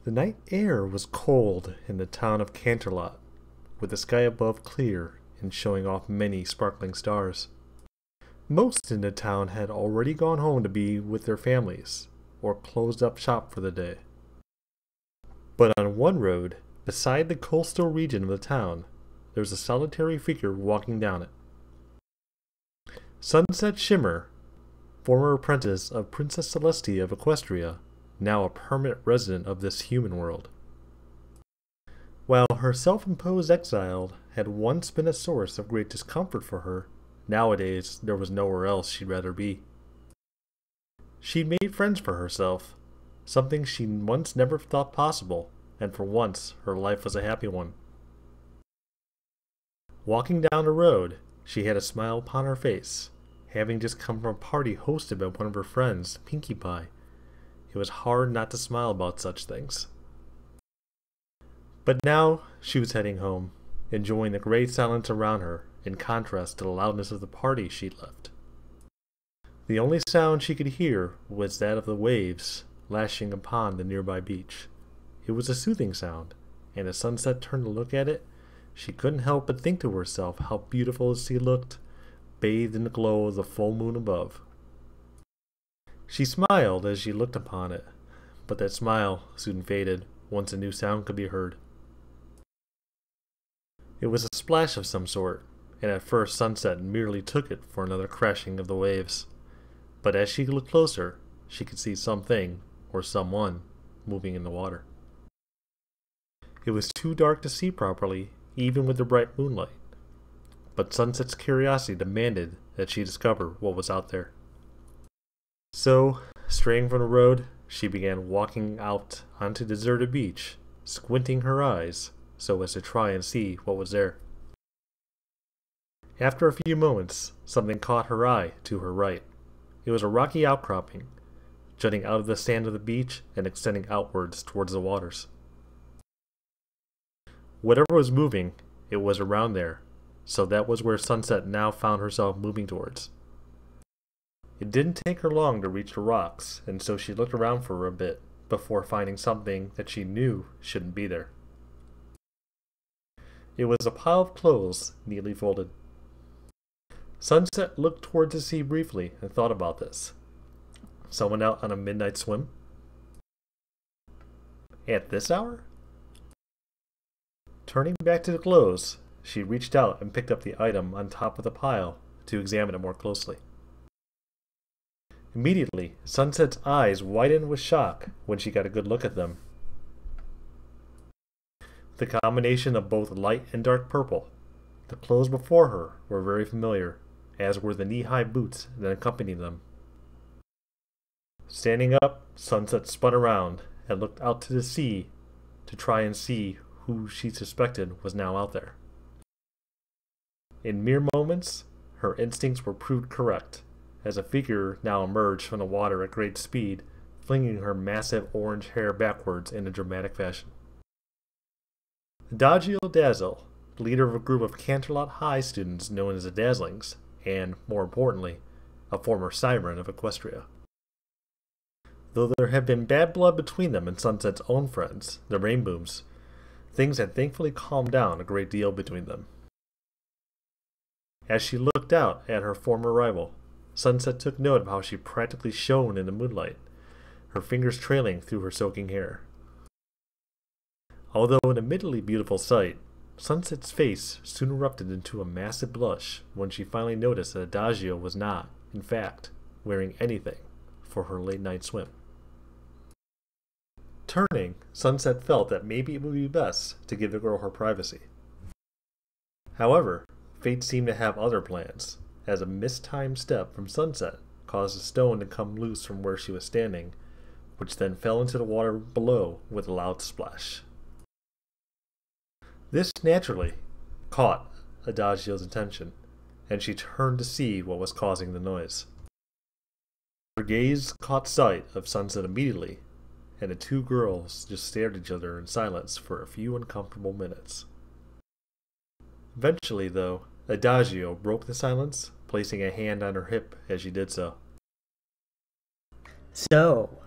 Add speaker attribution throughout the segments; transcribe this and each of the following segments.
Speaker 1: The night air was cold in the town of Canterlot, with the sky above clear and showing off many sparkling stars. Most in the town had already gone home to be with their families, or closed up shop for the day. But on one road, beside the coastal region of the town, there was a solitary figure walking down it. Sunset Shimmer, former apprentice of Princess Celestia of Equestria, now a permanent resident of this human world. While her self-imposed exile had once been a source of great discomfort for her, nowadays there was nowhere else she'd rather be. She'd made friends for herself, something she once never thought possible, and for once her life was a happy one. Walking down the road, she had a smile upon her face, having just come from a party hosted by one of her friends, Pinkie Pie. It was hard not to smile about such things. But now she was heading home, enjoying the great silence around her, in contrast to the loudness of the party she'd left. The only sound she could hear was that of the waves lashing upon the nearby beach. It was a soothing sound, and as Sunset turned to look at it, she couldn't help but think to herself how beautiful the sea looked, bathed in the glow of the full moon above. She smiled as she looked upon it, but that smile soon faded once a new sound could be heard. It was a splash of some sort, and at first Sunset merely took it for another crashing of the waves. But as she looked closer, she could see something, or someone, moving in the water. It was too dark to see properly, even with the bright moonlight. But Sunset's curiosity demanded that she discover what was out there. So, straying from the road, she began walking out onto the deserted beach, squinting her eyes so as to try and see what was there. After a few moments, something caught her eye to her right. It was a rocky outcropping, jutting out of the sand of the beach and extending outwards towards the waters. Whatever was moving, it was around there, so that was where Sunset now found herself moving towards. It didn't take her long to reach the rocks, and so she looked around for a bit before finding something that she knew shouldn't be there. It was a pile of clothes neatly folded. Sunset looked towards the sea briefly and thought about this. Someone out on a midnight swim? At this hour? Turning back to the clothes, she reached out and picked up the item on top of the pile to examine it more closely. Immediately, Sunset's eyes widened with shock when she got a good look at them. The combination of both light and dark purple. The clothes before her were very familiar, as were the knee-high boots that accompanied them. Standing up, Sunset spun around and looked out to the sea to try and see who she suspected was now out there. In mere moments, her instincts were proved correct, as a figure now emerged from the water at great speed, flinging her massive orange hair backwards in a dramatic fashion. Adagio Dazzle, leader of a group of Canterlot High students known as the Dazzlings, and, more importantly, a former siren of Equestria. Though there had been bad blood between them and Sunset's own friends, the Rainbooms, things had thankfully calmed down a great deal between them. As she looked out at her former rival, Sunset took note of how she practically shone in the moonlight, her fingers trailing through her soaking hair. Although an admittedly beautiful sight, Sunset's face soon erupted into a massive blush when she finally noticed that Adagio was not, in fact, wearing anything for her late-night swim. Turning, Sunset felt that maybe it would be best to give the girl her privacy. However, fate seemed to have other plans, as a mistimed step from Sunset caused a stone to come loose from where she was standing, which then fell into the water below with a loud splash. This naturally caught Adagio's attention, and she turned to see what was causing the noise. Her gaze caught sight of Sunset immediately, and the two girls just stared at each other in silence for a few uncomfortable minutes. Eventually, though, Adagio broke the silence, placing a hand on her hip as she did so.
Speaker 2: So,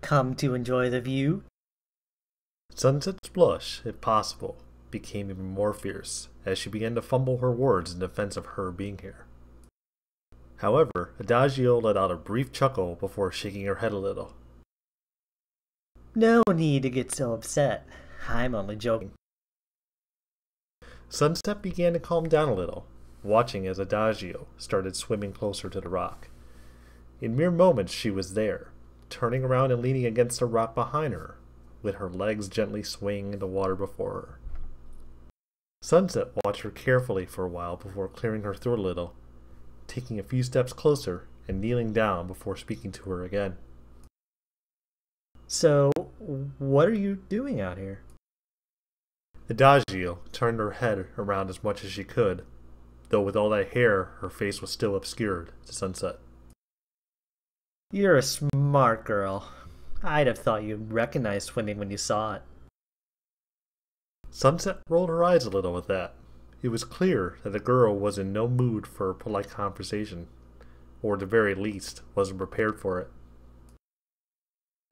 Speaker 2: come to enjoy the view?
Speaker 1: Sunset's blush, if possible, became even more fierce as she began to fumble her words in defense of her being here. However, Adagio let out a brief chuckle before shaking her head a little.
Speaker 2: No need to get so upset. I'm only joking.
Speaker 1: Sunset began to calm down a little, watching as Adagio started swimming closer to the rock. In mere moments she was there, turning around and leaning against the rock behind her, with her legs gently swaying in the water before her. Sunset watched her carefully for a while before clearing her throat a little, taking a few steps closer and kneeling down before speaking to her again.
Speaker 2: So, what are you doing out here?
Speaker 1: Adagio turned her head around as much as she could, though with all that hair her face was still obscured to Sunset.
Speaker 2: You're a smart girl. I'd have thought you'd recognize swimming when you saw it.
Speaker 1: Sunset rolled her eyes a little at that. It was clear that the girl was in no mood for a polite conversation, or at the very least wasn't prepared for it.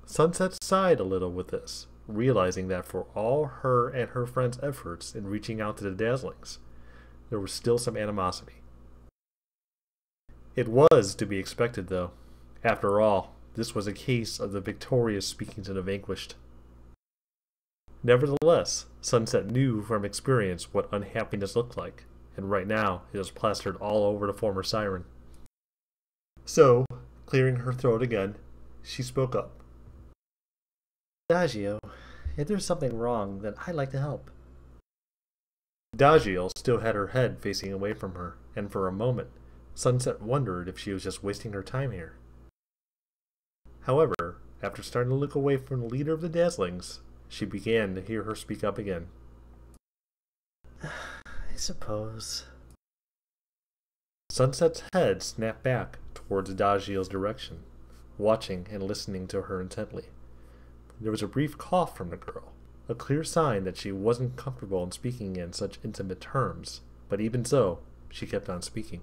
Speaker 1: Sunset sighed a little with this, realizing that for all her and her friend's efforts in reaching out to the Dazzlings, there was still some animosity. It was to be expected, though. After all, this was a case of the victorious speaking to the vanquished. Nevertheless, Sunset knew from experience what unhappiness looked like, and right now it was plastered all over the former siren. So, clearing her throat again, she spoke up.
Speaker 2: Adagio, if there's something wrong, then I'd like to help.
Speaker 1: Adagio still had her head facing away from her, and for a moment, Sunset wondered if she was just wasting her time here. However, after starting to look away from the leader of the Dazzlings, she began to hear her speak up again.
Speaker 2: I suppose.
Speaker 1: Sunset's head snapped back towards Adagio's direction, watching and listening to her intently. There was a brief cough from the girl, a clear sign that she wasn't comfortable in speaking in such intimate terms, but even so, she kept on speaking.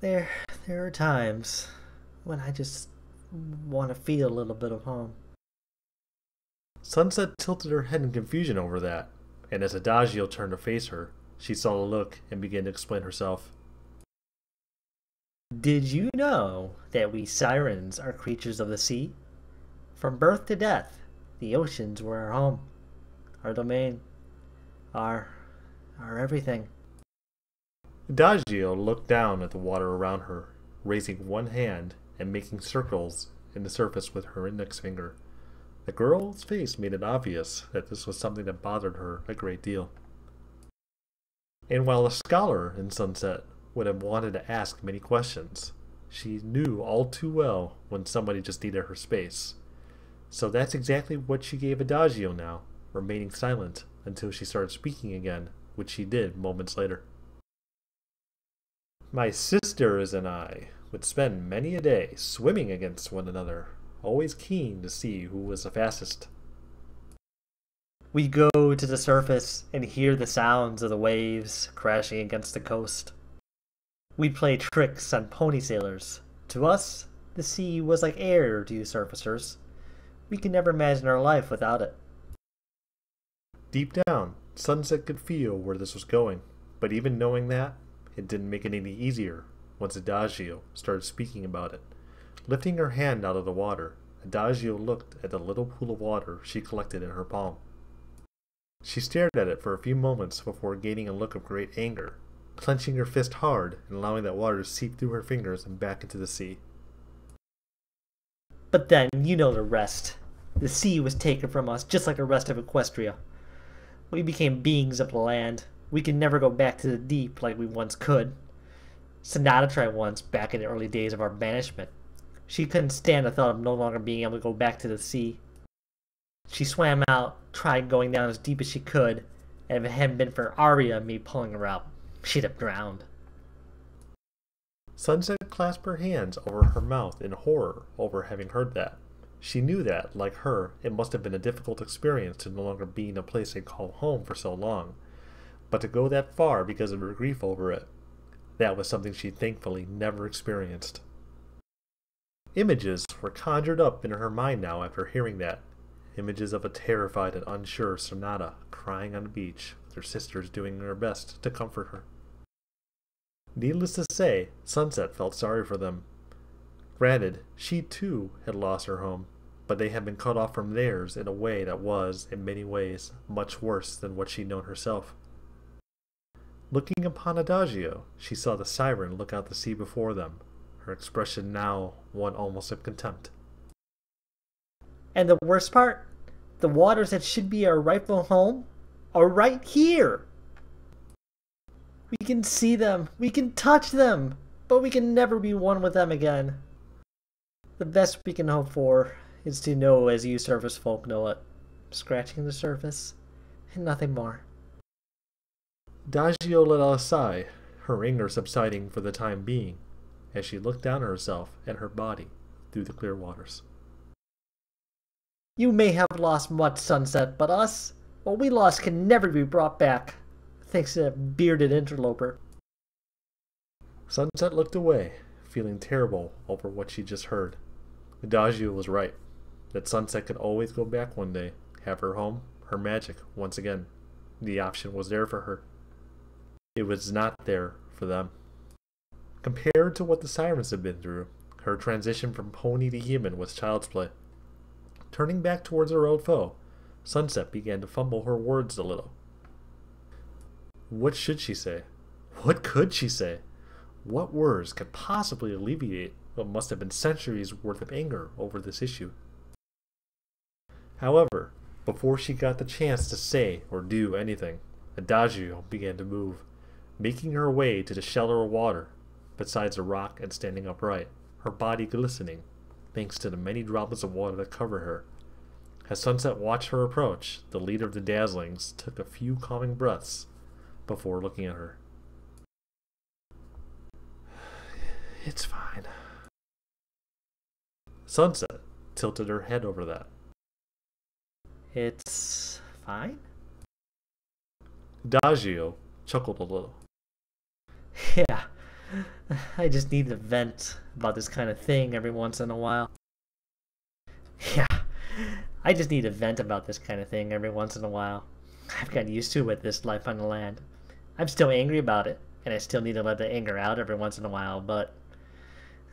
Speaker 2: There are times when I just want to feel a little bit of home.
Speaker 1: Sunset tilted her head in confusion over that, and as Adagio turned to face her, she saw the look and began to explain herself.
Speaker 2: Did you know that we sirens are creatures of the sea? From birth to death, the oceans were our home, our domain, our everything.
Speaker 1: Adagio looked down at the water around her, raising one hand and making circles in the surface with her index finger. The girl's face made it obvious that this was something that bothered her a great deal. And while a scholar in Sunset would have wanted to ask many questions, she knew all too well when somebody just needed her space. So that's exactly what she gave Adagio now, remaining silent until she started speaking again, which she did moments later. My sisters and I would spend many a day swimming against one another, always keen to see who was the fastest.
Speaker 2: We go to the surface and hear the sounds of the waves crashing against the coast. We'd play tricks on pony sailors. To us, the sea was like air to you surfacers. We could never imagine our life without it.
Speaker 1: Deep down, Sunset could feel where this was going, but even knowing that, it didn't make it any easier once Adagio started speaking about it. Lifting her hand out of the water, Adagio looked at the little pool of water she collected in her palm. She stared at it for a few moments before gaining a look of great anger, clenching her fist hard and allowing that water to seep through her fingers and back into the sea.
Speaker 2: But then, you know the rest. The sea was taken from us, just like the rest of Equestria. We became beings of the land. We can never go back to the deep like we once could. Sonata tried once, back in the early days of our banishment. She couldn't stand the thought of no longer being able to go back to the sea. She swam out, tried going down as deep as she could, and if it hadn't been for Arya and me pulling her out, she'd have drowned.
Speaker 1: Sunset clasped her hands over her mouth in horror over having heard that. She knew that, like her, it must have been a difficult experience to no longer be in a place they call home for so long. But to go that far because of her grief over it, that was something she thankfully never experienced. Images were conjured up in her mind now after hearing that, images of a terrified and unsure Sonata crying on the beach, with her sisters doing their best to comfort her. Needless to say, Sunset felt sorry for them. Granted, she too had lost her home, but they had been cut off from theirs in a way that was, in many ways, much worse than what she'd known herself. Looking upon Adagio, she saw the siren look out the sea before them, her expression now one almost of contempt.
Speaker 2: And the worst part? The waters that should be our rightful home are right here! We can see them, we can touch them, but we can never be one with them again. The best we can hope for is to know as you surface folk know it, scratching the surface, and nothing more.
Speaker 1: Adagio let out a sigh, her anger subsiding for the time being, as she looked down at herself and her body through the clear waters.
Speaker 2: You may have lost much, Sunset, but us, what we lost can never be brought back, thanks to that bearded interloper.
Speaker 1: Sunset looked away, feeling terrible over what she just heard. Adagio was right, that Sunset could always go back one day, have her home, her magic, once again. The option was there for her. It was not there for them. Compared to what the sirens had been through, her transition from pony to human was child's play. Turning back towards her old foe, Sunset began to fumble her words a little. What should she say? What could she say? What words could possibly alleviate what must have been centuries' worth of anger over this issue? However, before she got the chance to say or do anything, Adagio began to move, making her way to the shallower water besides the rock and standing upright, her body glistening, thanks to the many droplets of water that covered her. As Sunset watched her approach, the leader of the Dazzlings took a few calming breaths before looking at her. It's fine. Sunset tilted her head over that.
Speaker 2: It's fine?
Speaker 1: Adagio chuckled a little.
Speaker 2: Yeah, I just need to vent about this kind of thing every once in a while. Yeah, I just need to vent about this kind of thing every once in a while. I've gotten used to it with this life on the land. I'm still angry about it, and I still need to let the anger out every once in a while, but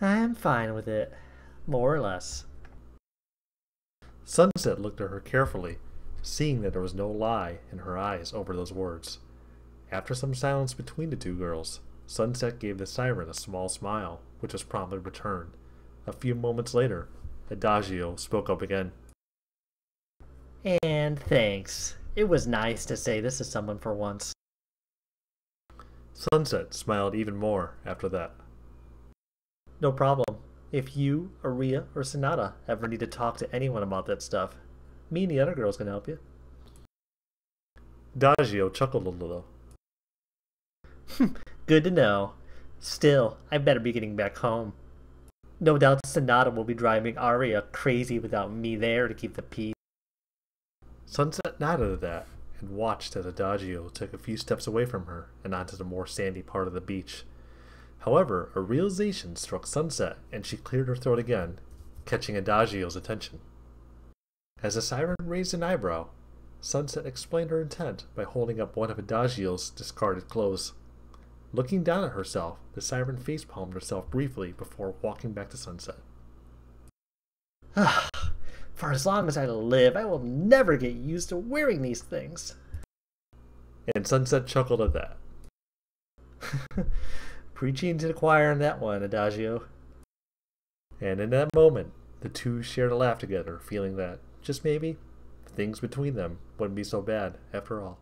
Speaker 2: I'm fine with it, more or less.
Speaker 1: Sunset looked at her carefully, seeing that there was no lie in her eyes over those words. After some silence between the two girls, Sunset gave the siren a small smile, which was promptly returned. A few moments later, Adagio spoke up again.
Speaker 2: And thanks. It was nice to say this to someone for once.
Speaker 1: Sunset smiled even more after that.
Speaker 2: No problem. If you, Aria, or Sonata ever need to talk to anyone about that stuff, me and the other girls can help you.
Speaker 1: Adagio chuckled a little.
Speaker 2: Good to know. Still, I better be getting back home. No doubt Sonata will be driving Aria crazy without me there to keep the peace.
Speaker 1: Sunset nodded at that and watched as Adagio took a few steps away from her and onto the more sandy part of the beach. However, a realization struck Sunset and she cleared her throat again, catching Adagio's attention. As the siren raised an eyebrow, Sunset explained her intent by holding up one of Adagio's discarded clothes. Looking down at herself, the siren facepalmed herself briefly before walking back to Sunset.
Speaker 2: For as long as I live, I will never get used to wearing these things.
Speaker 1: And Sunset chuckled at that.
Speaker 2: Preaching to the choir on that one, Adagio.
Speaker 1: And in that moment, the two shared a laugh together, feeling that, just maybe, things between them wouldn't be so bad after all.